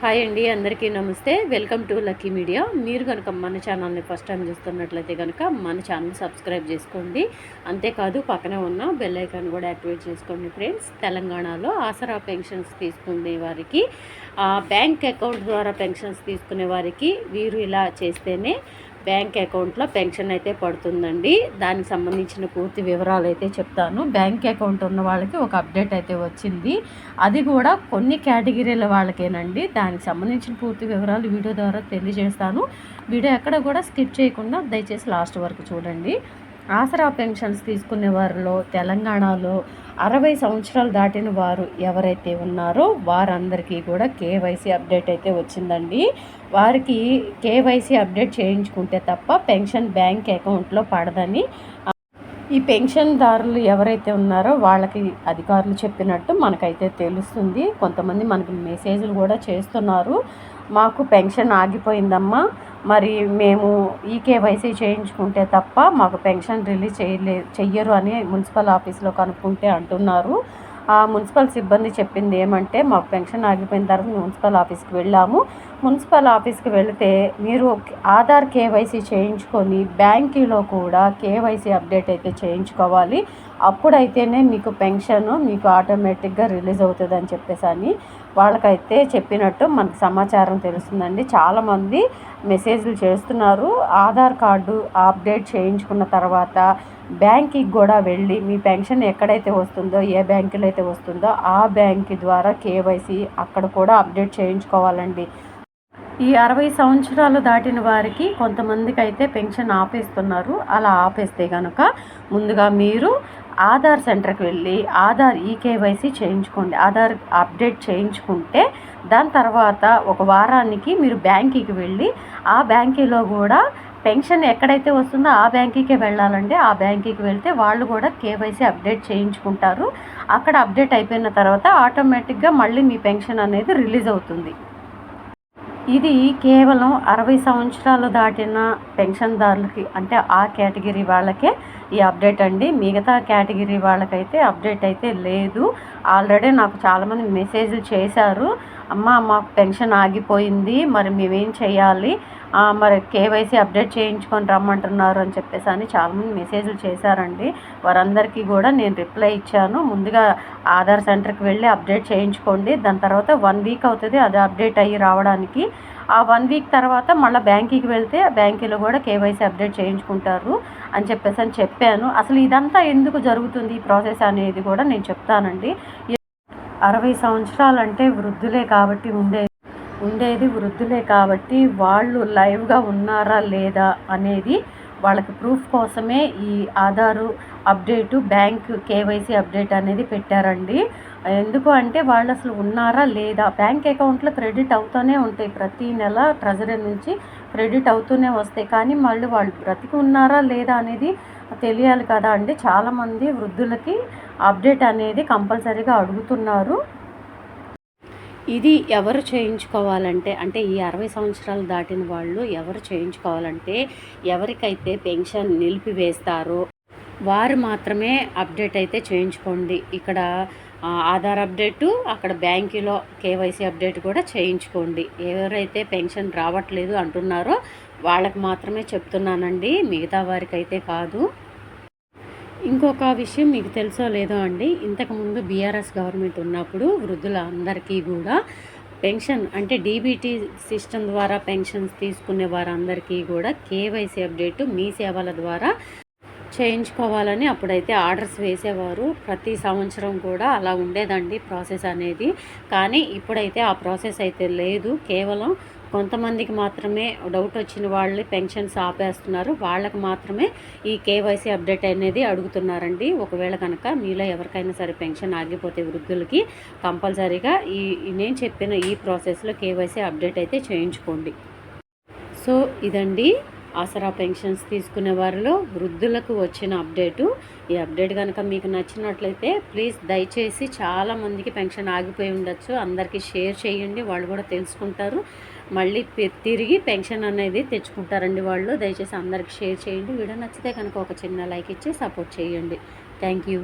Hi అండి, అందరికీ నమస్తే. Welcome to lucky media. మీరు కనుక మన ఛానల్ని ఫస్ట్ టైం చూస్తున్నట్లయితే కనుక మన ఛానల్ సబ్స్క్రైబ్ చేసుకోండి. అంతేకాదు పక్కనే ఉన్న బెల్ ఐకాన్ కూడా యాక్టివేట్ చేసుకోండి ఫ్రెండ్స్. తెలంగాణలో ఆసరా పెన్షన్స్ తీసుకునే వారికి, బ్యాంక్ అకౌంట్ ద్వారా పెన్షన్స్ తీసుకునే వారికి వీరు ఇలా చేస్తేనే బ్యాంక్ అకౌంట్లో పెన్షన్ అయితే పడుతుందండి. దానికి సంబంధించిన పూర్తి వివరాలు అయితే చెప్తాను. బ్యాంక్ అకౌంట్ ఉన్న వాళ్ళకి ఒక అప్డేట్ అయితే వచ్చింది. అది కూడా కొన్ని కేటగిరీల వాళ్ళకేనండి. దానికి సంబంధించిన పూర్తి వివరాలు వీడియో ద్వారా తెలియజేస్తాను. వీడియో ఎక్కడ కూడా స్కిప్ చేయకుండా దయచేసి లాస్ట్ వరకు చూడండి. ఆసరా పెన్షన్స్ తీసుకునే వారిలో తెలంగాణలో 60 సంవత్సరాలు దాటిన వారు ఎవరైతే ఉన్నారో వారందరికీ కూడా కేవైసీ అప్డేట్ అయితే వచ్చిందండి. వారికి కేవైసీ అప్డేట్ చేయించుకుంటే తప్ప పెన్షన్ బ్యాంక్ అకౌంట్లో పడదని ఈ పెన్షన్దారులు ఎవరైతే ఉన్నారో వాళ్ళకి అధికారులు చెప్పినట్టు మనకైతే తెలుస్తుంది. కొంతమంది మనకి మెసేజ్లు కూడా చేస్తున్నారు, మాకు పెన్షన్ ఆగిపోయిందమ్మా, మరి మేము ఈ కేవైసీ చేయించుకుంటే తప్ప మాకు పెన్షన్ రిలీజ్ చెయ్యరు అని మున్సిపల్ ఆఫీస్లో కనుక్కుంటే అంటున్నారు. ఆ మున్సిపల్ సిబ్బంది చెప్పింది ఏమంటే, మాకు పెన్షన్ ఆగిపోయిన తర్వాత మున్సిపల్ ఆఫీస్కి వెళ్ళాము. మున్సిపల్ ఆఫీస్కి వెళితే మీరు ఆధార్ కేవైసీ చేయించుకొని బ్యాంకులో కూడా కేవైసీ అప్డేట్ అయితే చేయించుకోవాలి, అప్పుడైతేనే మీకు పెన్షన్ మీకు ఆటోమేటిక్గా రిలీజ్ అవుతుందని చెప్పేసి అని వాళ్ళకైతే చెప్పినట్టు మనకు సమాచారం తెలుస్తుందండి. చాలామంది మెసేజ్లు చేస్తున్నారు. ఆధార్ కార్డు అప్డేట్ చేయించుకున్న తర్వాత బ్యాంక్కి కూడా వెళ్ళి మీ పెన్షన్ ఎక్కడైతే వస్తుందో, ఏ బ్యాంకులో అయితే వస్తుందో ఆ బ్యాంక్ ద్వారా కేవైసీ అక్కడ కూడా అప్డేట్ చేయించుకోవాలండి. ఈ 60 సంవత్సరాలు దాటిన వారికి కొంతమందికి అయితే పెన్షన్ ఆపేస్తున్నారు. అలా ఆపేస్తే కనుక ముందుగా మీరు ఆధార్ సెంటర్కి వెళ్ళి ఆధార్ ఈకేవైసీ చేయించుకోండి. ఆధార్ అప్డేట్ చేయించుకుంటే దాని తర్వాత ఒక వారానికి మీరు బ్యాంకుకి వెళ్ళి ఆ బ్యాంకులో కూడా పెన్షన్ ఎక్కడైతే వస్తుందో ఆ బ్యాంకుకే వెళ్ళాలంటే ఆ బ్యాంకుకి వెళ్తే వాళ్ళు కూడా కేవైసీ అప్డేట్ చేయించుకుంటారు. అక్కడ అప్డేట్ అయిపోయిన తర్వాత ఆటోమేటిక్గా మళ్ళీ మీ పెన్షన్ అనేది రిలీజ్ అవుతుంది. ఇది కేవలం 60 సంవత్సరాలు దాటిన పెన్షన్దారులకి, అంటే ఆ కేటగిరీ వాళ్ళకే ఈ అప్డేట్ అండి. మిగతా కేటగిరీ వాళ్ళకైతే అప్డేట్ అయితే లేదు. ఆల్రెడీ నాకు చాలామంది మెసేజ్లు చేశారు, అమ్మ మాకు పెన్షన్ ఆగిపోయింది, మరి మేమేం చేయాలి, మరి కేవైసీ అప్డేట్ చేయించుకొని రమ్మంటున్నారు అని చెప్పేసి అని చాలామంది మెసేజ్లు చేశారండి. వారందరికీ కూడా నేను రిప్లై ఇచ్చాను, ముందుగా ఆధార్ సెంటర్కి వెళ్ళి అప్డేట్ చేయించుకోండి, దాని తర్వాత 1 వీక్ అవుతుంది అది అప్డేట్ అయ్యి రావడానికి. ఆ 1 వీక్ తర్వాత మళ్ళీ బ్యాంకుకి వెళ్తే బ్యాంకులో కూడా కేవైసీ అప్డేట్ చేయించుకుంటారు అని చెప్పేసి అని చెప్పాను. అసలు ఇదంతా ఎందుకు జరుగుతుంది ఈ ప్రాసెస్ అనేది కూడా నేను చెప్తానండి. 60 సంవత్సరాలు అంటే వృద్ధులే కాబట్టి ఉండేది వృద్ధులే కాబట్టి వాళ్ళు లైవ్గా ఉన్నారా లేదా అనేది వాళ్ళకి ప్రూఫ్ కోసమే ఈ Aadhaar update bank KYC update అనేది పెట్టారండి. ఎందుకు అంటే వాళ్ళు అసలు ఉన్నారా లేదా, బ్యాంక్ అకౌంట్లో క్రెడిట్ అవుతూనే ఉంటాయి, ప్రతి నెల ట్రెజరీ నుంచి క్రెడిట్ అవుతూనే వస్తాయి, కానీ మళ్ళీ వాళ్ళు బ్రతికి ఉన్నారా లేదా అనేది తెలియాలి కదా అండి. చాలామంది వృద్ధులకి అప్డేట్ అనేది కంపల్సరీగా అడుగుతున్నారు. ఇది ఎవరు చేయించుకోవాలంటే, అంటే ఈ 60 సంవత్సరాలు దాటిన వాళ్ళు ఎవరు చేయించుకోవాలంటే, ఎవరికైతే పెన్షన్ నిలిపివేస్తారో వారు మాత్రమే అప్డేట్ అయితే చేయించుకోండి. ఇక్కడ ఆధార్ అప్డేటు, అక్కడ బ్యాంకులో కేవైసీ అప్డేట్ కూడా చేయించుకోండి. ఎవరైతే పెన్షన్ రావట్లేదు అంటున్నారో వాళ్ళకి మాత్రమే చెప్తున్నానండి, మిగతా వారికి అయితే కాదు. ఇంకొక విషయం మీకు తెలుసో లేదో అండి, ఇంతకుముందు బీఆర్ఎస్ గవర్నమెంట్ ఉన్నప్పుడు వృద్ధులందరికీ కూడా పెన్షన్, అంటే డీబీటీ సిస్టమ్ ద్వారా పెన్షన్స్ తీసుకునే వారందరికీ కూడా కేవైసీ అప్డేట్ మీ సేవల ద్వారా చేయించుకోవాలని అప్పుడైతే ఆర్డర్స్ వేసేవారు. ప్రతి సంవత్సరం కూడా అలా ఉండేదండి ప్రాసెస్ అనేది. కానీ ఇప్పుడైతే ఆ ప్రాసెస్ అయితే లేదు. కేవలం కొంతమందికి మాత్రమే డౌట్ వచ్చిన వాళ్ళు పెన్షన్స్ ఆపేస్తున్నారు, వాళ్ళకి మాత్రమే ఈ కేవైసీ అప్డేట్ అనేది అడుగుతున్నారండి. ఒకవేళ కనుక మీలో ఎవరికైనా సరే పెన్షన్ ఆగిపోతే వృద్ధులకి కంపల్సరీగా నేను చెప్పిన ఈ ప్రాసెస్లో కేవైసీ అప్డేట్ అయితే చేయించుకోండి. సో ఇదండి ఆసరా పెన్షన్స్ తీసుకునే వారిలో వృద్ధులకు వచ్చిన అప్డేటు. ఈ అప్డేట్ కనుక మీకు నచ్చినట్లయితే ప్లీజ్ దయచేసి, చాలామందికి పెన్షన్ ఆగిపోయి ఉండొచ్చు, అందరికీ షేర్ చేయండి, వాళ్ళు కూడా తెలుసుకుంటారు, మళ్ళీ తిరిగి పెన్షన్ అనేది తెచ్చుకుంటారండి వాళ్ళు. దయచేసి అందరికీ షేర్ చేయండి. వీడియో నచ్చితే కనుక ఒక చిన్న లైక్ ఇచ్చి సపోర్ట్ చేయండి. Thank you.